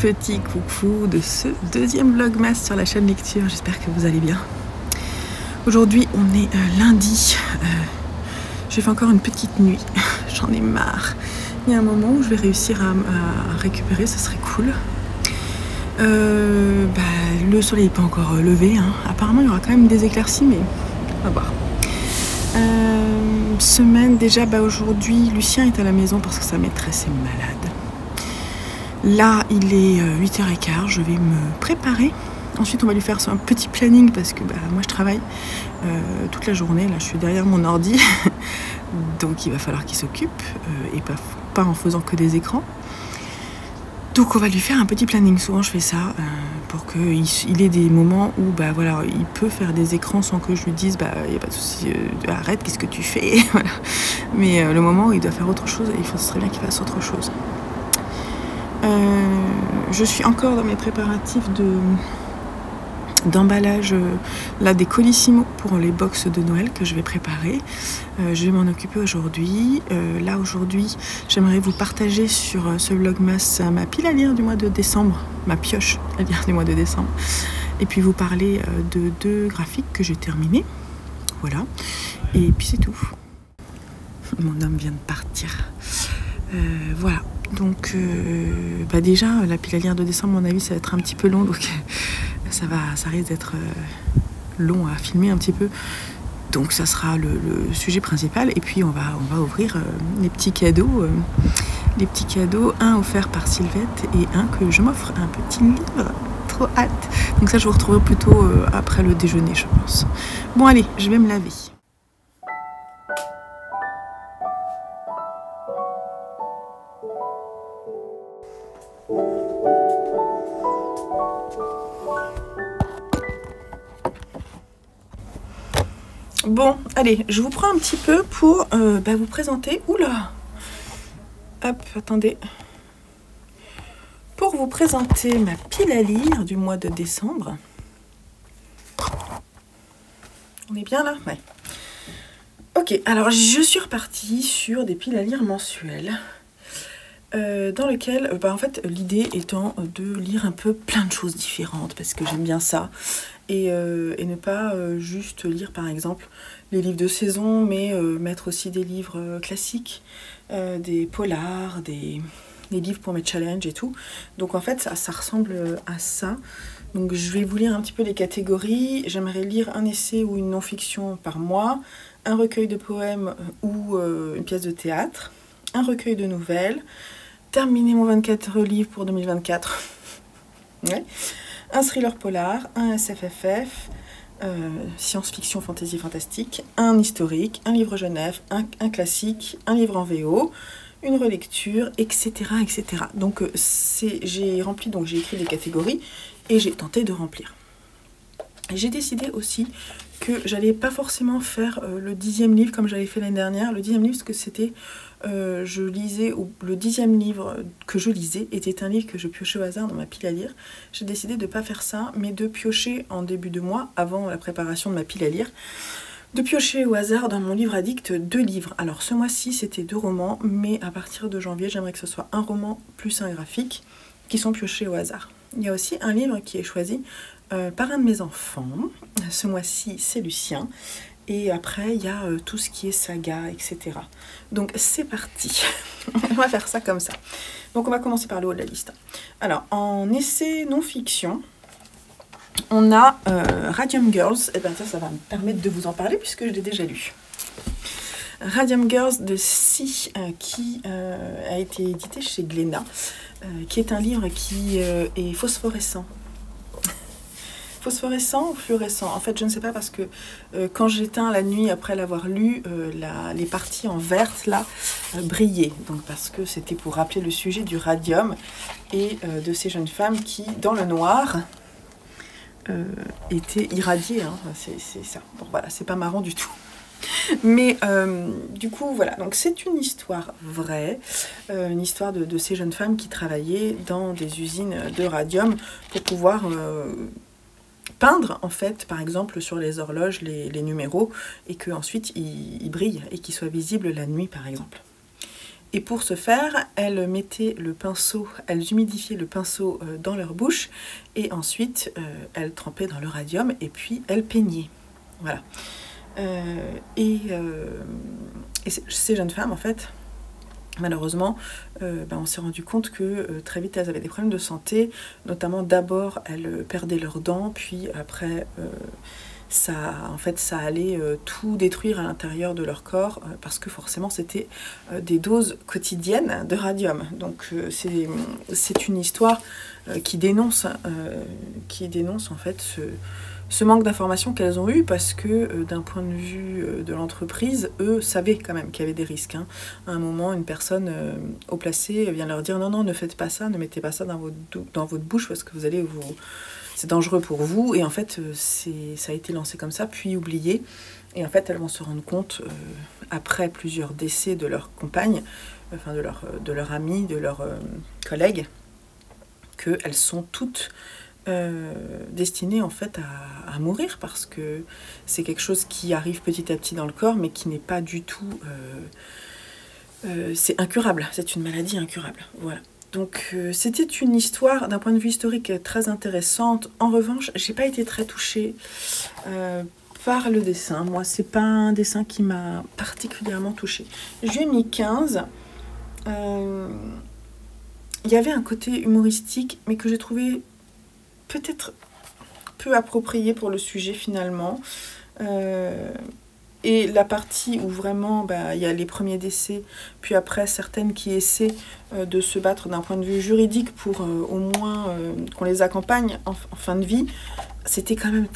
petit coucou de ce deuxième vlogmas sur la chaîne Lecture, j'espère que vous allez bien. Aujourd'hui on est lundi, j'ai fait encore une petite nuit, j'en ai marre. Il y a un moment où je vais réussir à récupérer, ça serait cool. Le soleil n'est pas encore levé, hein. Apparemment il y aura quand même des éclaircies, mais on va voir. Semaine déjà, aujourd'hui Lucien est à la maison parce que sa maîtresse est malade. Là il est 8h15, je vais me préparer. Ensuite on va lui faire un petit planning parce que moi je travaille toute la journée, là je suis derrière mon ordi. Donc il va falloir qu'il s'occupe et pas en faisant que des écrans. Donc on va lui faire un petit planning, souvent je fais ça pour qu'il ait des moments où voilà, il peut faire des écrans sans que je lui dise il n'y a pas de souci, arrête, qu'est-ce que tu fais. Voilà. Mais le moment où il doit faire autre chose, ce serait bien qu'il fasse autre chose. Je suis encore dans mes préparatifs d'emballage là des colissimo pour les box de Noël que je vais préparer. Je vais m'en occuper aujourd'hui. Là aujourd'hui j'aimerais vous partager sur ce vlogmas ma pile à lire du mois de décembre, ma pioche à lire du mois de décembre, et puis vous parler de 2 graphiques que j'ai terminés. Voilà, et puis c'est tout. Mon homme vient de partir. Voilà, donc déjà la pile à lire de décembre, à mon avis ça va être un petit peu long, donc ça risque d'être long à filmer un petit peu. Donc ça sera le sujet principal, et puis on va ouvrir les petits cadeaux, un offert par Sylvette et un que je m'offre, un petit livre. Trop hâte. Donc ça je vous retrouverai plutôt après le déjeuner, je pense. Bon allez, je vais me laver. Bon, allez, je vous prends un petit peu pour vous présenter. Oula! Hop, attendez. Pour vous présenter ma pile à lire du mois de décembre. On est bien là? Ouais. Ok, alors je suis repartie sur des piles à lire mensuelles. Dans lequel, en fait, l'idée étant de lire un peu plein de choses différentes, parce que j'aime bien ça, et ne pas juste lire, par exemple, les livres de saison, mais mettre aussi des livres classiques, des polars, des livres pour mes challenges et tout. Donc en fait, ça ressemble à ça. Donc je vais vous lire un petit peu les catégories. J'aimerais lire un essai ou une non-fiction par mois, un recueil de poèmes ou une pièce de théâtre, un recueil de nouvelles, terminer mon 24 livres pour 2024, ouais. Un thriller polar, un SFFF, science-fiction, fantasy, fantastique, un historique, un livre jeunesse, un classique, un livre en VO, une relecture, etc. etc. Donc j'ai rempli, donc j'ai écrit des catégories et j'ai tenté de remplir. J'ai décidé aussi que j'allais pas forcément faire le 10e livre comme j'avais fait l'année dernière. Le 10e livre, parce que c'était, je lisais, ou le 10e livre que je lisais était un livre que je piochais au hasard dans ma pile à lire. J'ai décidé de ne pas faire ça, mais de piocher en début de mois, avant la préparation de ma pile à lire, de piocher au hasard dans mon livre addict 2 livres. Alors ce mois-ci c'était 2 romans, mais à partir de janvier j'aimerais que ce soit un roman plus un graphique qui sont piochés au hasard. Il y a aussi un livre qui est choisi par un de mes enfants. Ce mois-ci c'est Lucien, et après il y a tout ce qui est saga, etc. Donc c'est parti. On va faire ça comme ça. Donc on va commencer par le haut de la liste. Alors en essai non-fiction, on a Radium Girls. Et ça va me permettre de vous en parler puisque je l'ai déjà lu. Radium Girls de Si, qui a été édité chez Glénat, qui est un livre qui est phosphorescent. Phosphorescent ou fluorescent? En fait, je ne sais pas, parce que quand j'éteins la nuit après l'avoir lu, les parties en verte là brillaient. Donc parce que c'était pour rappeler le sujet du radium et de ces jeunes femmes qui, dans le noir, étaient irradiées. Hein. C'est ça. Bon voilà, c'est pas marrant du tout. Mais du coup, voilà. Donc c'est une histoire vraie, une histoire de ces jeunes femmes qui travaillaient dans des usines de radium pour pouvoir peindre en fait, par exemple sur les horloges, les numéros, et qu'ensuite ils brillent et qu'ils soient visibles la nuit par exemple. Et pour ce faire, elles mettaient le pinceau, elles humidifiaient le pinceau dans leur bouche, et ensuite elles trempaient dans le radium, et puis elles peignaient. Voilà. Et ces jeunes femmes, en fait, malheureusement, on s'est rendu compte que très vite elles avaient des problèmes de santé, notamment d'abord elles perdaient leurs dents, puis après ça allait tout détruire à l'intérieur de leur corps, parce que forcément c'était des doses quotidiennes de radium. Donc c'est une histoire qui dénonce en fait ce manque d'informations qu'elles ont eu, parce que d'un point de vue de l'entreprise, eux savaient quand même qu'il y avait des risques. Hein. À un moment, une personne haut placée vient leur dire non, ne faites pas ça, ne mettez pas ça dans votre bouche, parce que vous allez c'est dangereux pour vous. Et en fait, ça a été lancé comme ça, puis oublié. Et en fait, elles vont se rendre compte, après plusieurs décès de leurs compagnes, enfin de leurs amis, de leurs collègues, qu'elles sont toutes destinées en fait à mourir, parce que c'est quelque chose qui arrive petit à petit dans le corps, mais qui n'est pas du tout... c'est incurable, c'est une maladie incurable. Voilà. Donc c'était une histoire d'un point de vue historique très intéressante. En revanche, j'ai pas été très touchée par le dessin. Moi, c'est pas un dessin qui m'a particulièrement touchée. J'ai mis 15. Il y avait un côté humoristique, mais que j'ai trouvé peut-être peu approprié pour le sujet finalement. Et la partie où vraiment il y a les premiers décès, puis après certaines qui essaient de se battre d'un point de vue juridique pour au moins qu'on les accompagne en fin de vie, c'était quand même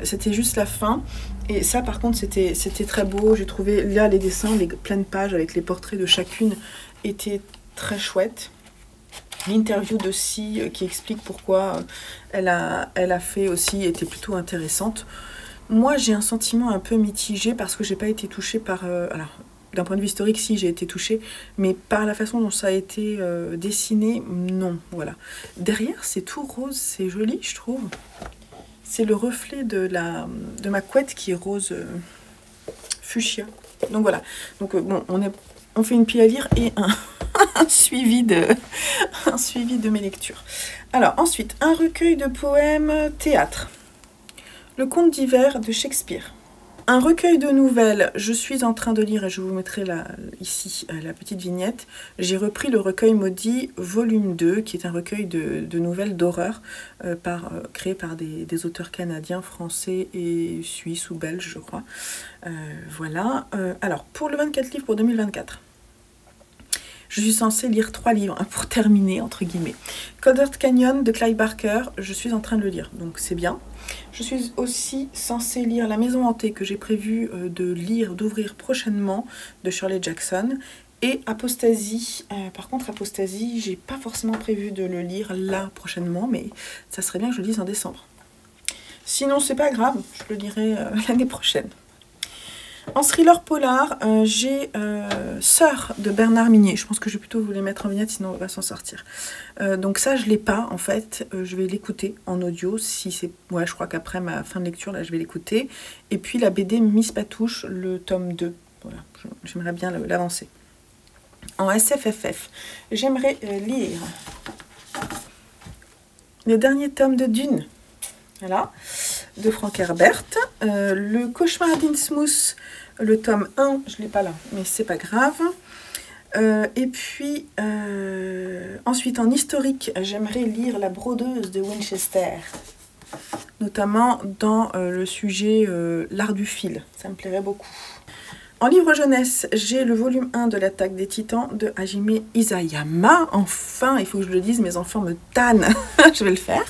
c'était juste la fin. Et ça par contre c'était très beau. J'ai trouvé là les dessins, les pleines pages avec les portraits de chacune étaient très chouettes. L'interview de Si qui explique pourquoi elle a fait aussi était plutôt intéressante. Moi, j'ai un sentiment un peu mitigé parce que j'ai pas été touchée par... alors, d'un point de vue historique, si, j'ai été touchée, mais par la façon dont ça a été dessiné, non, voilà. Derrière, c'est tout rose, c'est joli, je trouve. C'est le reflet de ma couette qui est rose fuchsia. Donc voilà. Donc bon, on fait une pile à lire et un suivi de mes lectures. Alors, ensuite, un recueil de poèmes théâtre. Le Conte d'hiver de Shakespeare. Un recueil de nouvelles, je suis en train de lire, et je vous mettrai ici la petite vignette. J'ai repris le recueil maudit volume 2, qui est un recueil de nouvelles d'horreur créé par des auteurs canadiens, français et suisses ou belges, je crois. Voilà. Alors, pour le 24 livres pour 2024. Je suis censée lire 3 livres pour terminer, entre guillemets. Calder Canyon de Clive Barker, je suis en train de le lire, donc c'est bien. Je suis aussi censée lire La Maison Hantée, que j'ai prévu d'ouvrir prochainement, de Shirley Jackson. Et Apostasie. Par contre, Apostasie, j'ai pas forcément prévu de le lire là prochainement, mais ça serait bien que je le lise en décembre. Sinon, c'est pas grave, je le lirai l'année prochaine. En thriller polar, j'ai Sœur de Bernard Minier. Je pense que je vais plutôt vous les mettre en vignette, sinon on va s'en sortir. Donc ça, je ne l'ai pas, en fait. Je vais l'écouter en audio. Si c'est, ouais, je crois qu'après ma fin de lecture, là, je vais l'écouter. Et puis la BD Miss Patouche, le tome 2. Voilà, j'aimerais bien l'avancer. En SFFF, j'aimerais lire le dernier tome de Dune. Voilà, de Frank Herbert. Le Cauchemar d'Innsmouth, le tome 1, je ne l'ai pas là, mais c'est pas grave. Et puis, ensuite en historique, j'aimerais lire La brodeuse de Winchester, notamment dans le sujet l'art du fil, ça me plairait beaucoup. En livre jeunesse, j'ai le volume 1 de l'Attaque des Titans de Hajime Isayama. Enfin, il faut que je le dise, mes enfants me tannent, je vais le faire.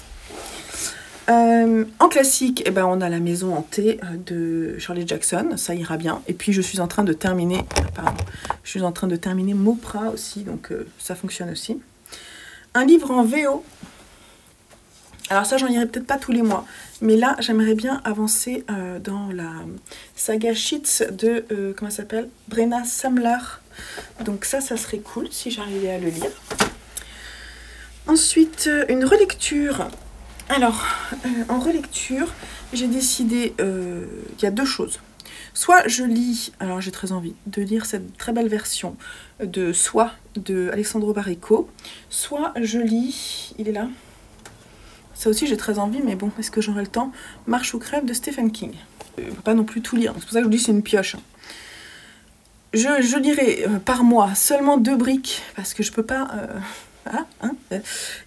En classique, eh ben, on a La Maison Hantée de Shirley Jackson, ça ira bien. Et puis je suis en train de terminer, Mopra aussi, donc ça fonctionne aussi. Un livre en VO. Alors ça, j'en lirai peut-être pas tous les mois, mais là, j'aimerais bien avancer dans la saga Sheets de, comment ça s'appelle, Brenna Samler. Donc ça serait cool si j'arrivais à le lire. Ensuite, une relecture. Alors, en relecture, j'ai décidé, il y a 2 choses. Soit je lis, alors j'ai très envie de lire cette très belle version de Soi de Alessandro Baricco, soit je lis, il est là, ça aussi j'ai très envie, mais bon, est-ce que j'aurai le temps? Marche ou crève de Stephen King. Je ne peux pas non plus tout lire, c'est pour ça que je vous dis c'est une pioche. Je lirai par mois seulement 2 briques, parce que je peux pas... voilà, hein.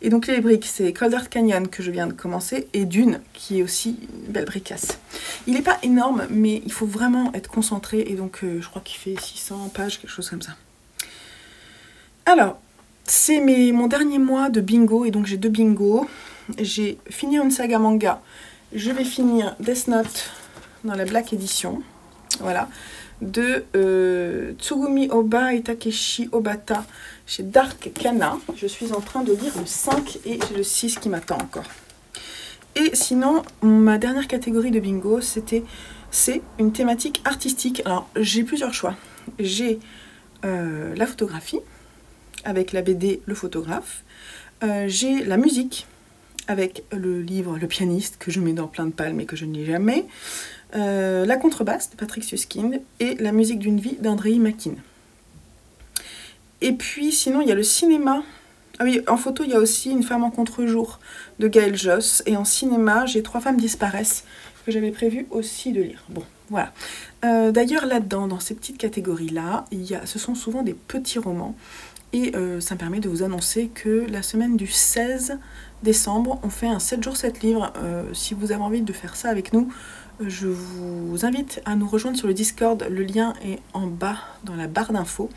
Et donc les briques, c'est Cold Earth Canyon que je viens de commencer, et Dune, qui est aussi une belle bricasse. Il n'est pas énorme, mais il faut vraiment être concentré, et donc je crois qu'il fait 600 pages, quelque chose comme ça. Alors, c'est mon dernier mois de bingo, et donc j'ai 2 bingos. J'ai fini une saga manga, je vais finir Death Note dans la Black Edition, voilà, de Tsugumi Oba et Takeshi Obata chez Dark Kana. Je suis en train de lire le 5 et j'ai le 6 qui m'attend encore. Et sinon, ma dernière catégorie de bingo, c'est une thématique artistique. Alors, j'ai plusieurs choix. J'ai la photographie, avec la BD Le Photographe. J'ai la musique, avec le livre Le Pianiste, que je mets dans plein de palmes et que je ne lis jamais. La contrebasse de Patrick Suskind et la musique d'une vie d'Andrei Makin. Et puis sinon il y a le cinéma. Ah oui, en photo il y a aussi Une femme en contre-jour de Gaël Josse. Et en cinéma j'ai Trois femmes disparaissent que j'avais prévu aussi de lire. Bon, voilà. D'ailleurs là-dedans, dans ces petites catégories-là, ce sont souvent des petits romans. Et ça me permet de vous annoncer que la semaine du 16 décembre, on fait un 7 jours 7 livres. Si vous avez envie de faire ça avec nous, je vous invite à nous rejoindre sur le Discord. Le lien est en bas dans la barre d'infos.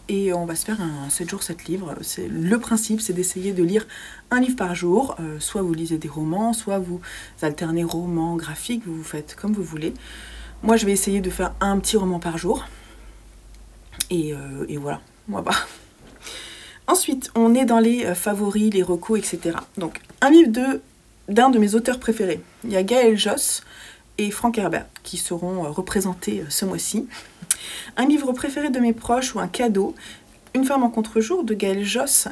Et on va se faire un 7 jours 7 livres. Le principe, c'est d'essayer de lire un livre par jour. Soit vous lisez des romans, soit vous alternez romans, graphiques, vous faites comme vous voulez. Moi, je vais essayer de faire un petit roman par jour. Et voilà, moi bah. Ensuite, on est dans les favoris, les recos, etc. Donc, un livre d'un de mes auteurs préférés. Il y a Gaël Josse et Frank Herbert qui seront représentés ce mois-ci. Un livre préféré de mes proches ou un cadeau. Une femme en contre-jour de Gaël Josse.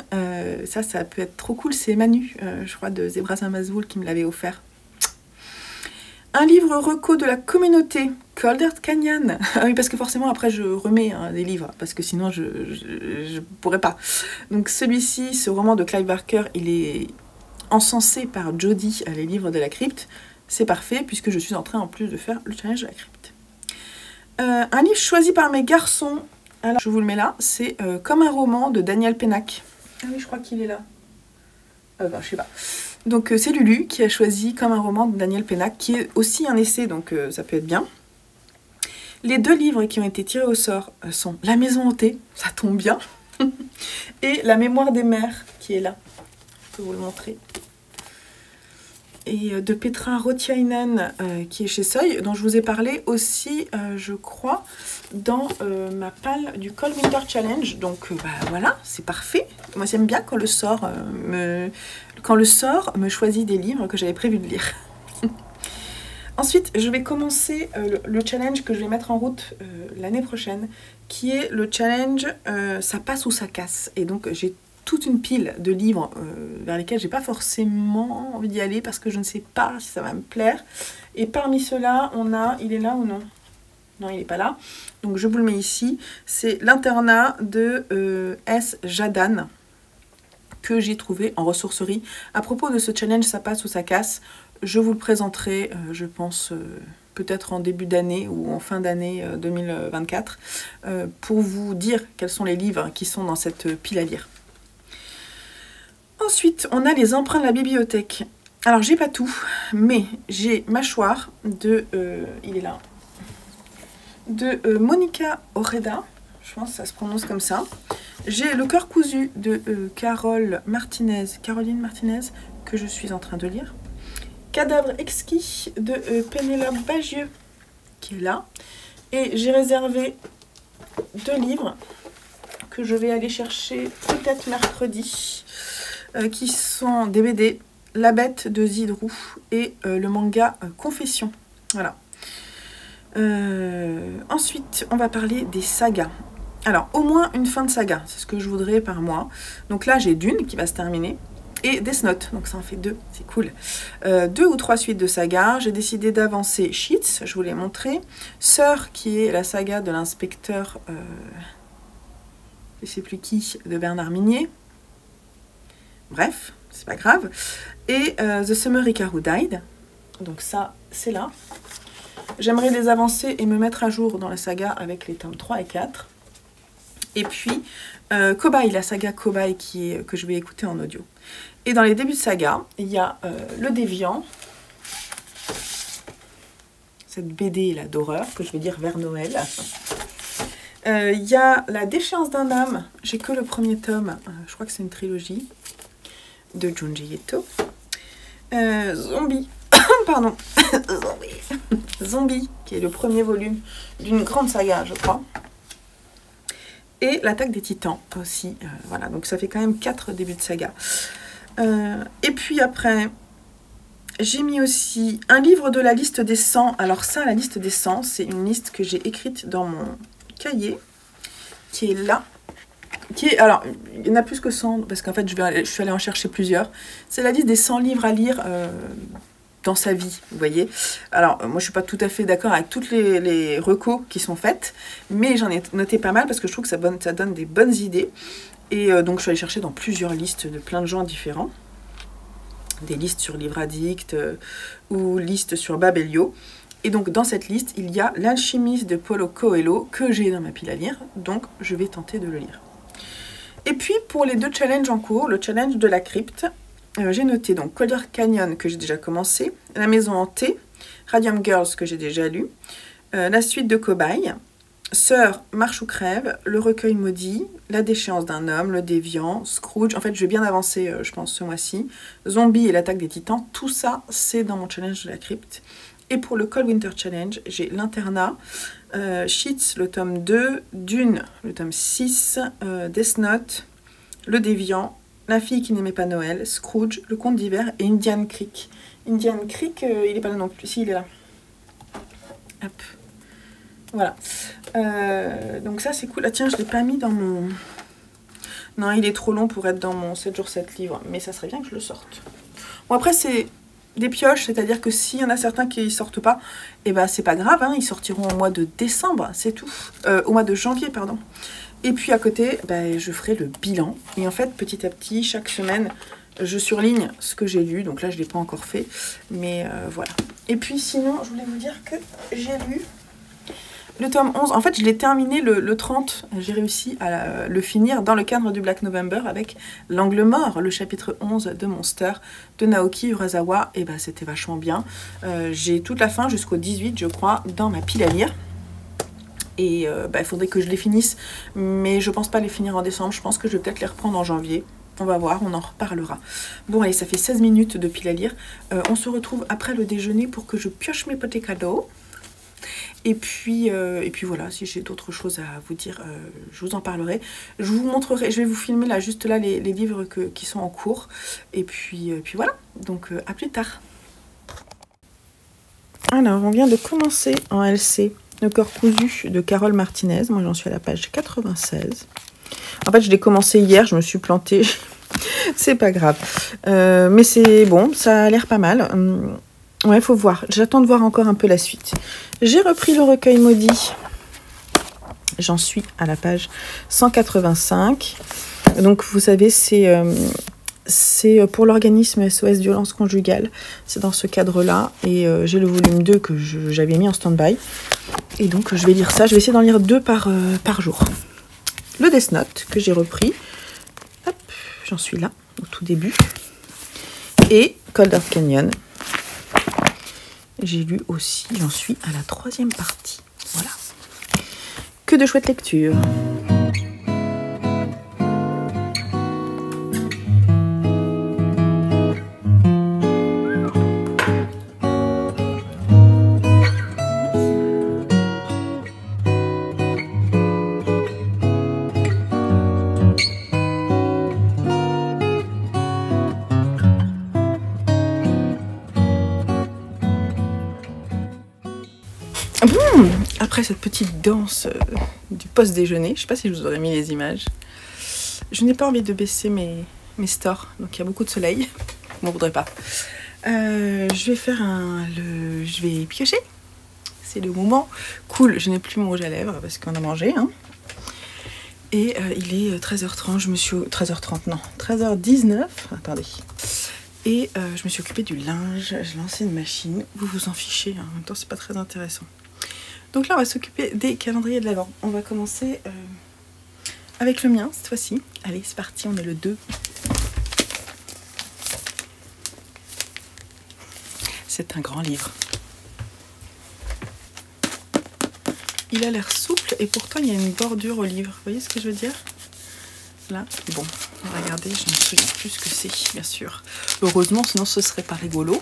Ça peut être trop cool. C'est Manu, je crois, de Zebra Zamazwoul qui me l'avait offert. Un livre reco de la communauté, Cold Earth Canyon. Ah oui, parce que forcément, après, je remets des livres, parce que sinon, je pourrais pas. Donc, celui-ci, ce roman de Clive Barker, il est encensé par Jodie, les livres de la crypte. C'est parfait, puisque je suis en train, en plus, de faire le challenge de la crypte. Un livre choisi par mes garçons, alors, je vous le mets là, c'est Comme un roman de Daniel Pennac. Ah oui, je crois qu'il est là. Je sais pas. Donc c'est Lulu qui a choisi Comme un roman de Daniel Pennac, qui est aussi un essai, donc ça peut être bien. Les 2 livres qui ont été tirés au sort sont La Maison hantée, ça tombe bien, et La Mémoire des mers, qui est là. Je peux vous le montrer. Et de Petra Rotiainen, qui est chez Seuil, dont je vous ai parlé aussi, je crois, dans ma palle du Cold Winter Challenge. Donc voilà, c'est parfait. Moi j'aime bien quand le sort me choisit des livres que j'avais prévu de lire. Ensuite, je vais commencer le challenge que je vais mettre en route l'année prochaine, qui est le challenge Ça passe ou ça casse. Et donc j'ai toute une pile de livres vers lesquels j'ai pas forcément envie d'y aller parce que je ne sais pas si ça va me plaire. Et parmi ceux-là, on a... Il est là ou non? Non, il n'est pas là. Donc je vous le mets ici. C'est L'internat de S. Jadan, que j'ai trouvé en ressourcerie. À propos de ce challenge Ça passe ou ça casse, je vous le présenterai, je pense, peut-être en début d'année ou en fin d'année 2024, pour vous dire quels sont les livres qui sont dans cette pile à lire. Ensuite, on a les emprunts de la bibliothèque. Alors, j'ai pas tout, mais j'ai Mâchoire de... il est là. De Monica Oreda. Je pense que ça se prononce comme ça. J'ai Le cœur cousu de Caroline Martinez, que je suis en train de lire. Cadavre exquis de Pénélope Bagieux, qui est là. Et j'ai réservé 2 livres que je vais aller chercher peut-être mercredi, qui sont des BD, La Bête de Zidrou et le manga Confession. Voilà. Ensuite, on va parler des sagas. Alors, au moins une fin de saga, c'est ce que je voudrais par mois. Donc là, j'ai Dune qui va se terminer. et Death Note, donc ça en fait 2, c'est cool. 2 ou 3 suites de saga. J'ai décidé d'avancer Sheets, je vous l'ai montré. Sœur, qui est la saga de l'inspecteur, je sais plus qui, de Bernard Minier. Bref, c'est pas grave. Et The Summer Hikaru Died, donc ça, c'est là. J'aimerais les avancer et me mettre à jour dans la saga avec les tomes 3 et 4. Et puis, Cobaye, la saga Cobaye que je vais écouter en audio. Et dans les débuts de saga, il y a Le Déviant, cette BD là d'horreur, que je vais dire vers Noël. Il y a La Déchéance d'un âme, j'ai que le premier tome, je crois que c'est une trilogie, de Junji Ito. Zombie, pardon, Zombie, qui est le premier volume d'une grande saga, je crois. Et L'Attaque des Titans aussi, voilà, donc ça fait quand même 4 débuts de saga. Et puis après, j'ai mis aussi un livre de la liste des 100. Alors ça, la liste des 100, c'est une liste que j'ai écrite dans mon cahier, qui est là. Alors, il y en a plus que 100, parce qu'en fait, je suis allée en chercher plusieurs. C'est la liste des 100 livres à lire dans sa vie, vous voyez. Alors, moi, je ne suis pas tout à fait d'accord avec toutes les recos qui sont faites, mais j'en ai noté pas mal, parce que je trouve que ça donne des bonnes idées. Et donc, je suis allée chercher dans plusieurs listes de plein de gens différents. Des listes sur Livre Addict ou listes sur Babelio. Et donc, dans cette liste, il y a L'Alchimiste de Paulo Coelho, que j'ai dans ma pile à lire. Donc, je vais tenter de le lire. Et puis, pour les 2 challenges en cours, le challenge de la crypte, j'ai noté donc Calder Canyon, que j'ai déjà commencé, La Maison Hantée, Radium Girls, que j'ai déjà lu, la suite de Cobaye, Sœur, Marche ou Crève, Le Recueil Maudit, La Déchéance d'un homme, Le Déviant, Scrooge. En fait, je vais bien avancer, je pense, ce mois-ci. Zombie et l'Attaque des Titans. Tout ça, c'est dans mon challenge de la crypte. Et pour le Cold Winter Challenge, j'ai L'Internat, Sheets, le tome 2, Dune, le tome 6, Death Note, Le Déviant, La Fille qui n'aimait pas Noël, Scrooge, Le Conte d'hiver et Indian Creek. Indian Creek, il n'est pas là non plus. Si, il est là. Hop. Voilà. Donc ça, c'est cool. Ah tiens, je ne l'ai pas mis dans mon... Non, il est trop long pour être dans mon 7 jours 7 livres. Mais ça serait bien que je le sorte. Bon, après, c'est des pioches. C'est-à-dire que s'il y en a certains qui ne sortent pas, eh ben, c'est pas grave. Hein, ils sortiront au mois de décembre, c'est tout. Au mois de janvier, pardon. Et puis à côté, ben, je ferai le bilan. Et en fait, petit à petit, chaque semaine, je surligne ce que j'ai lu. Donc là, je ne l'ai pas encore fait. Mais voilà. Et puis sinon, je voulais vous dire que j'ai lu... le tome 11, en fait, je l'ai terminé le 30. J'ai réussi à le finir dans le cadre du Black November avec L'Angle Mort, le chapitre 11 de Monster de Naoki Urasawa. Et ben, c'était vachement bien. J'ai toute la fin jusqu'au 18, je crois, dans ma pile à lire. Et il faudrait que je les finisse. Mais je pense pas les finir en décembre. Je pense que je vais peut-être les reprendre en janvier. On va voir, on en reparlera. Bon, allez, ça fait 16 minutes de pile à lire. On se retrouve après le déjeuner pour que je pioche mes petits cadeaux. Et puis voilà, si j'ai d'autres choses à vous dire, je vous en parlerai. Je vous montrerai, je vais vous filmer là, juste là, les livres qui sont en cours. Et puis voilà, donc à plus tard. Alors, on vient de commencer en LC Le Corps cousu de Carole Martinez. Moi, j'en suis à la page 96. En fait, je l'ai commencé hier, je me suis plantée. C'est pas grave. Mais c'est bon, ça a l'air pas mal. Ouais, faut voir. J'attends de voir encore un peu la suite. J'ai repris Le Recueil Maudit. J'en suis à la page 185. Donc, vous savez, c'est pour l'organisme SOS Violence Conjugale. C'est dans ce cadre-là. Et j'ai le volume 2 que j'avais mis en stand-by. Et donc, je vais lire ça. Je vais essayer d'en lire 2 par jour. Le Death Note que j'ai repris. Hop, j'en suis là, au tout début. Et Calder Canyon. J'ai lu aussi, j'en suis à la 3e partie. Voilà. Que de chouettes lectures. Après cette petite danse du post-déjeuner, je ne sais pas si je vous aurais mis les images. Je n'ai pas envie de baisser mes mes stores, donc il y a beaucoup de soleil. Bon, on voudrait pas. Je vais faire je vais piocher. C'est le moment. Cool, je n'ai plus mon rouge à lèvres parce qu'on a mangé. Hein. Et il est 13h30, 13h30, non, 13h19. Attendez. Et je me suis occupée du linge. J'ai lancé une machine. Vous vous en fichez, hein. En même temps, c'est pas très intéressant. Donc là, on va s'occuper des calendriers de l'Avent. On va commencer avec le mien cette fois-ci. Allez, c'est parti, on est le 2. C'est un grand livre. Il a l'air souple et pourtant il y a une bordure au livre. Vous voyez ce que je veux dire? Là, bon, on va regarder, je me souviens plus ce que c'est, bien sûr. Heureusement, sinon ce serait pas rigolo.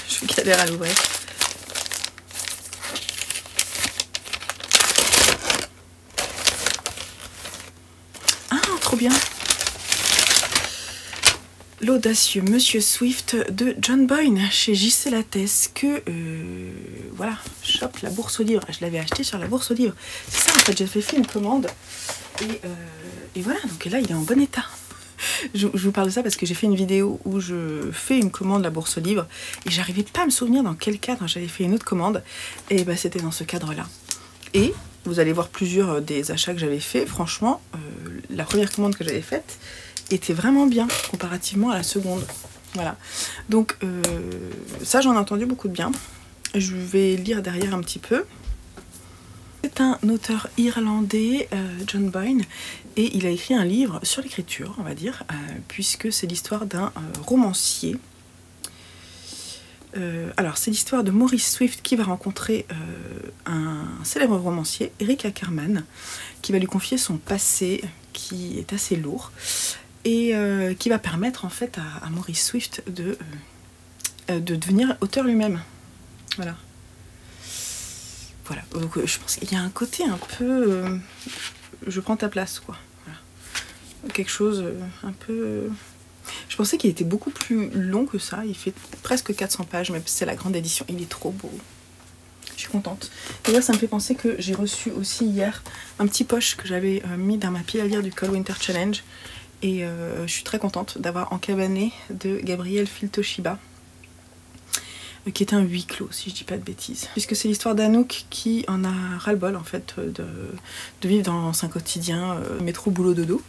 Je galère à l'ouvrir. Ah, trop bien! L'audacieux Monsieur Swift de John Boyne chez J.C. Lattès que voilà, shop la bourse aux livres. Je l'avais acheté sur la bourse aux livres. C'est ça en fait, j'ai fait une commande et voilà, donc là il est en bon état. Je vous parle de ça parce que j'ai fait une vidéo où je fais une commande la bourse aux livres et j'arrivais pas à me souvenir dans quel cadre j'avais fait une autre commande et bah c'était dans ce cadre là. Et vous allez voir plusieurs des achats que j'avais fait. Franchement, la première commande que j'avais faite était vraiment bien comparativement à la seconde. Voilà. Donc ça j'en ai entendu beaucoup de bien. Je vais lire derrière un petit peu. C'est un auteur irlandais, John Boyne, et il a écrit un livre sur l'écriture, on va dire, puisque c'est l'histoire d'un romancier. Alors c'est l'histoire de Maurice Swift qui va rencontrer un célèbre romancier, Eric Ackerman, qui va lui confier son passé qui est assez lourd. Et qui va permettre en fait à Maurice Swift de devenir auteur lui-même. Voilà. Voilà. Donc je pense qu'il y a un côté un peu... je prends ta place, quoi. Voilà. Quelque chose un peu... Je pensais qu'il était beaucoup plus long que ça. Il fait presque 400 pages, mais c'est la grande édition. Il est trop beau. Je suis contente. D'ailleurs, ça me fait penser que j'ai reçu aussi hier un petit poche que j'avais mis dans ma pile à lire du Cold Winter Challenge. Et je suis très contente d'avoir Encabané de Gabriel Filtoshiba, qui est un huis clos, si je dis pas de bêtises. Puisque c'est l'histoire d'Anouk qui en a ras-le-bol en fait de vivre dans un quotidien métro boulot dodo.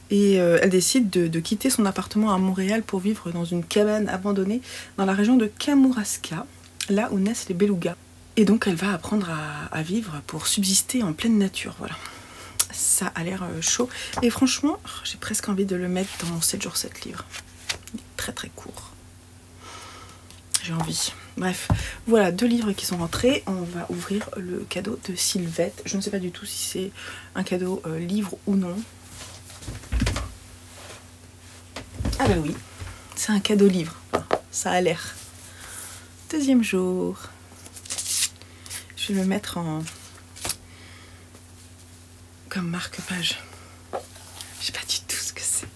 Et elle décide de quitter son appartement à Montréal pour vivre dans une cabane abandonnée dans la région de Kamouraska, là où naissent les belugas. Et donc elle va apprendre à vivre pour subsister en pleine nature, voilà. Ça a l'air chaud. Et franchement, j'ai presque envie de le mettre dans 7 jours 7 livres. Il est très très court. J'ai envie. Bref, voilà 2 livres qui sont rentrés. On va ouvrir le cadeau de Sylvette. Je ne sais pas du tout si c'est un cadeau livre ou non. Ah bah oui, c'est un cadeau livre. Enfin, ça a l'air. 2e jour. Je vais le mettre en... comme marque-page. Je sais pas du tout ce que c'est.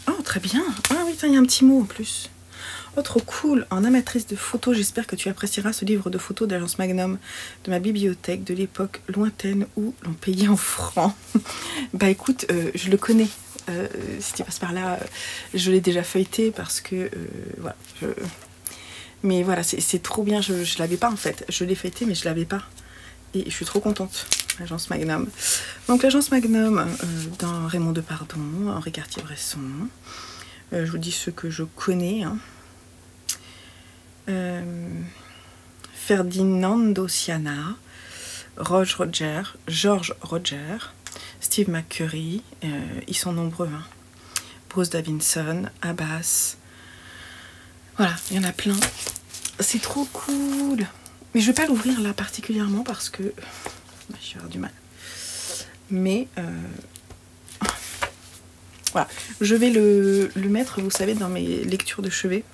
Oh, très bien. Ah oui, il y a un petit mot en plus. Oh, trop cool. En amatrice de photos, j'espère que tu apprécieras ce livre de photos d'Agence Magnum de ma bibliothèque de l'époque lointaine où l'on payait en francs. Bah écoute, je le connais. Si tu passes par là, je l'ai déjà feuilleté parce que voilà. Mais voilà, c'est trop bien. Je l'avais pas en fait. Je l'ai feuilleté, mais je l'avais pas. Et je suis trop contente. L'Agence Magnum. Donc l'Agence Magnum dans Raymond Depardon, Henri Cartier-Bresson. Je vous dis ce que je connais. Hein. Ferdinando Siana, George Roger, Steve McCurry, ils sont nombreux, hein. Bruce Davidson, Abbas, voilà, il y en a plein. C'est trop cool. Mais je vais pas l'ouvrir là particulièrement parce que je vais avoir du mal. Mais voilà, je vais le mettre, vous savez, dans mes lectures de chevet.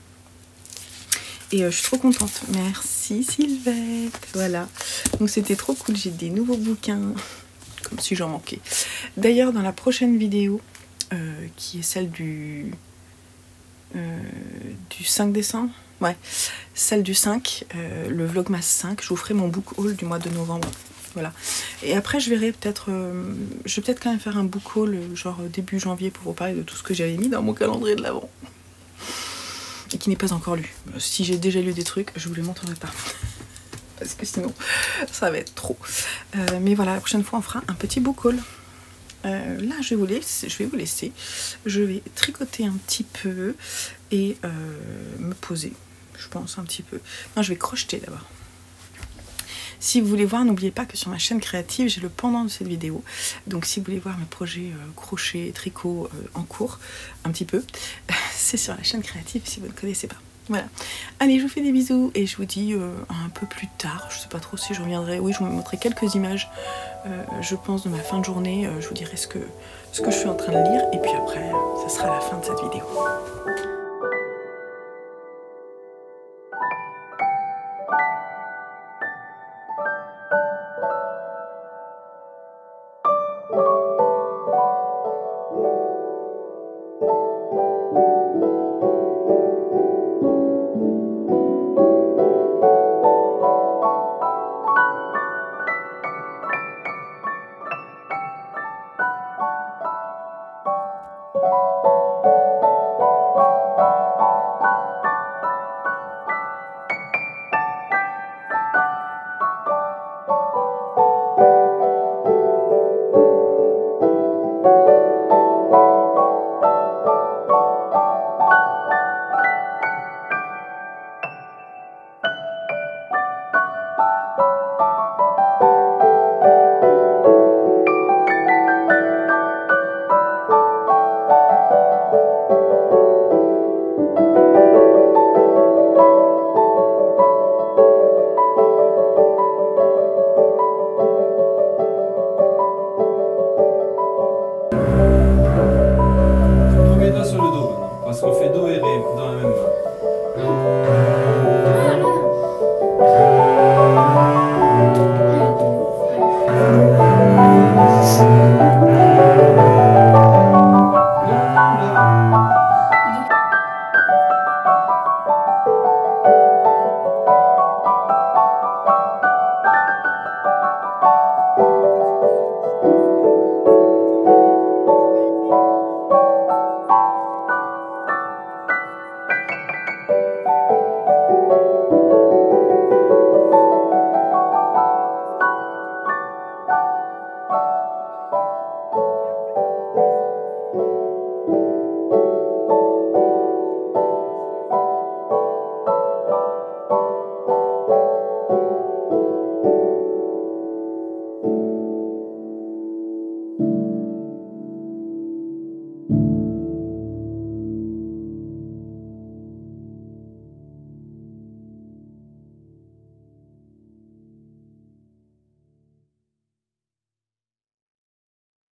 Et je suis trop contente. Merci Sylvette. Voilà. Donc c'était trop cool. J'ai des nouveaux bouquins comme si j'en manquais. D'ailleurs, dans la prochaine vidéo, qui est celle du 5 décembre, ouais, celle du 5, le Vlogmas 5, je vous ferai mon book haul du mois de novembre. Voilà. Et après, je verrai peut-être, je vais peut-être quand même faire un book haul, genre début janvier, pour vous parler de tout ce que j'avais mis dans mon calendrier de l'Avent. Et qui n'est pas encore lu. Si j'ai déjà lu des trucs, je vous les montrerai pas. Parce que sinon, ça va être trop. Mais voilà, la prochaine fois, on fera un petit book haul. Là, je vais vous laisser. Je vais tricoter un petit peu et me poser, je pense, un petit peu. Non, je vais crocheter d'abord. Si vous voulez voir, n'oubliez pas que sur ma chaîne créative, j'ai le pendant de cette vidéo. Donc si vous voulez voir mes projets crochet, tricot en cours, un petit peu, c'est sur la chaîne créative si vous ne connaissez pas. Voilà. Allez, je vous fais des bisous et je vous dis un peu plus tard, je sais pas trop si je reviendrai. Oui, je vous montrerai quelques images, je pense, de ma fin de journée. Je vous dirai ce que je suis en train de lire et puis après, ça sera la fin de cette vidéo.